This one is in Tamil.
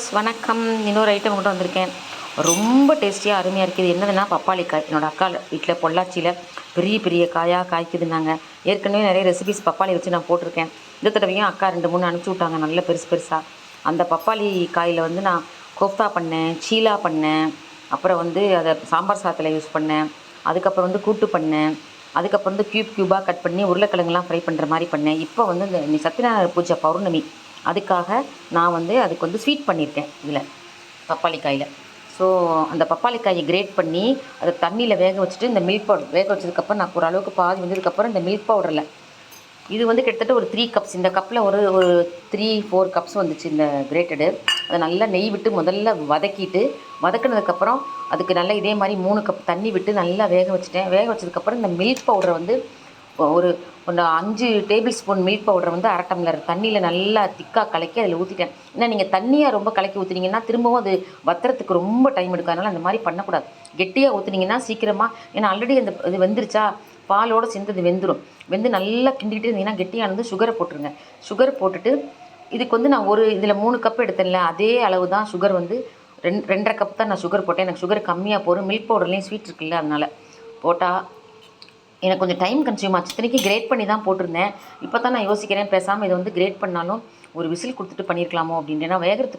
வியூவர்ஸ் வணக்கம். இன்னொரு ஐட்டம் கொண்டு வந்திருக்கேன். ரொம்ப டேஸ்டியாக அருமையாக இருக்குது. என்னதுன்னா பப்பாளி காய். என்னோடய அக்கா வீட்டில் பொள்ளாச்சியில் பெரிய பெரிய காயாக காய்க்குதுன்னாங்க. ஏற்கனவே நிறைய ரெசிபிஸ் பப்பாளி வச்சு நான் போட்டிருக்கேன். இந்த தடவையும் அக்கா 2-3 அனுப்பிச்சி விட்டாங்க, நல்ல பெருசு பெருசாக. அந்த பப்பாளி காயில் வந்து நான் கோஃப்தா பண்ணேன், சீலா பண்ணேன், அப்புறம் வந்து அதை சாம்பார் சாதத்தில் யூஸ் பண்ணேன், அதுக்கப்புறம் வந்து கூட்டு பண்ணேன், அதுக்கப்புறம் வந்து க்யூபாக கட் பண்ணி உருளைக்கிழங்குலாம் ஃப்ரை பண்ணுற மாதிரி பண்ணேன். இப்போ வந்து இந்த சத்யநாராயண பூஜை பௌர்ணமி, அதுக்காக நான் வந்து அதுக்கு வந்து ஸ்வீட் பண்ணியிருக்கேன் இதில் பப்பாளிக்காயில். ஸோ அந்த பப்பாளிக்காயை கிரேட் பண்ணி அதை தண்ணியில் வேக வச்சுட்டு இந்த மில்க் பவுடர் வேக வச்சதுக்கப்புறம் நான் ஓரளவுக்கு பாதி வந்ததுக்கப்புறம் இந்த மில்க் பவுடரில் இது வந்து கிட்டத்தட்ட ஒரு 3 கப்ஸ், இந்த கப்பில் ஒரு 3-4 கப்ஸ் வந்துச்சு இந்த கிரேட்டடு. அதை நல்லா நெய் விட்டு முதல்ல வதக்கிட்டு, வதக்கினதுக்கப்புறம் அதுக்கு நல்லா இதே மாதிரி 3 கப் தண்ணி விட்டு நல்லா வேக வச்சுட்டேன். வேக வச்சதுக்கப்புறம் இந்த மில்க் பவுடரை வந்து ஒரு 5 டேபிள் ஸ்பூன் மில்க் பவுடரை வந்து 1/2 டம்ளர் தண்ணியில் நல்லா திக்காக கலக்கி அதில் ஊற்றிட்டேன். ஏன்னா நீங்கள் தண்ணியாக ரொம்ப கலக்கி ஊற்றுனீங்கன்னா திரும்பவும் அது வத்துறதுக்கு ரொம்ப டைம் எடுக்கும். அதனால் அந்த மாதிரி பண்ணக்கூடாது. கெட்டியாக ஊற்றுனீங்கன்னா சீக்கிரமாக, ஏன்னா ஆல்ரெடி அந்த இது வெந்துருச்சா, பாலோடு சேர்ந்து அது வெந்துடும். வெந்து நல்லா கிண்டிகிட்டு இருந்தீங்கன்னா கெட்டியானது சுகரை போட்டுருங்க. சுகர் போட்டுட்டு இதுக்கு வந்து நான் இதில் 3 கப் எடுத்தேன்ல, அதே அளவு தான் சுகர் வந்து 2.5 கப் தான் நான் சுகர் போட்டேன். எனக்கு சுகர் கம்மியாக போகும். மில்க் பவுடர்லேயும் ஸ்வீட் இருக்குல்ல, அதனால் போட்டால் எனக்கு கொஞ்சம் டைம் கன்சியூம் ஆச்சு. இத்தனைக்கு கிரேட் பண்ணி தான் போட்டிருந்தேன். இப்போ தான் நான் யோசிக்கிறேன், பேசாமல் இதை வந்து கிரேட் பண்ணாலும் ஒரு விசில் கொடுத்துட்டு பண்ணியிருக்கலாமோ அப்படின்ட்டு. ஏன்னா வேகிறதுக்கு